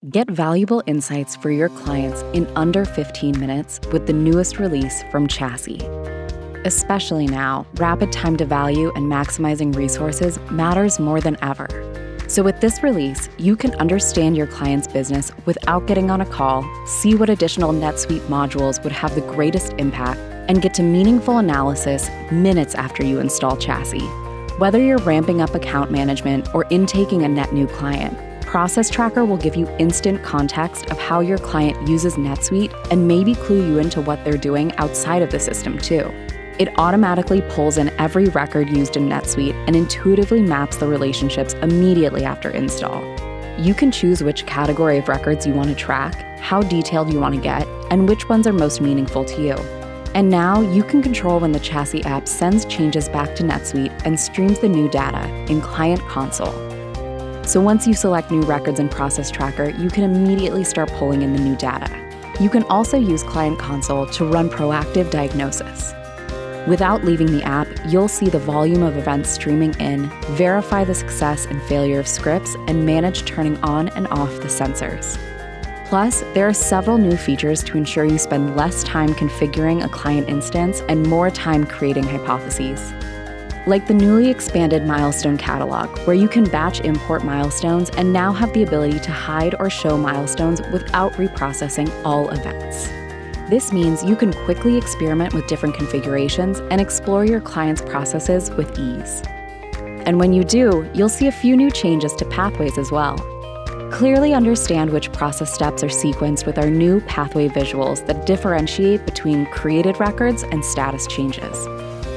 Get valuable insights for your clients in under 15 minutes with the newest release from Chassi. Especially now, rapid time to value and maximizing resources matters more than ever. So with this release, you can understand your client's business without getting on a call, see what additional NetSuite modules would have the greatest impact, and get to meaningful analysis minutes after you install Chassi. Whether you're ramping up account management or intaking a net new client, Process Tracker will give you instant context of how your client uses NetSuite and maybe clue you into what they're doing outside of the system too. It automatically pulls in every record used in NetSuite and intuitively maps the relationships immediately after install. You can choose which category of records you want to track, how detailed you want to get, and which ones are most meaningful to you. And now you can control when the Chassi app sends changes back to NetSuite and streams the new data in Client Console. So once you select new records in Process Tracker, you can immediately start pulling in the new data. You can also use Client Console to run proactive diagnosis. Without leaving the app, you'll see the volume of events streaming in, verify the success and failure of scripts, and manage turning on and off the sensors. Plus, there are several new features to ensure you spend less time configuring a client instance and more time creating hypotheses. Like the newly expanded milestone catalog, where you can batch import milestones and now have the ability to hide or show milestones without reprocessing all events. This means you can quickly experiment with different configurations and explore your client's processes with ease. And when you do, you'll see a few new changes to pathways as well. Clearly understand which process steps are sequenced with our new pathway visuals that differentiate between created records and status changes.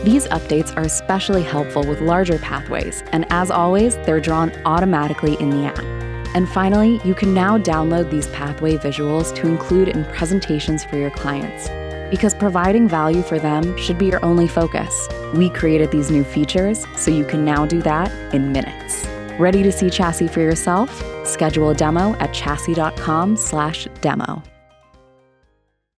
These updates are especially helpful with larger pathways, and as always, they're drawn automatically in the app. And finally, you can now download these pathway visuals to include in presentations for your clients, because providing value for them should be your only focus. We created these new features, so you can now do that in minutes. Ready to see Chassi for yourself? Schedule a demo at chassi.com/demo.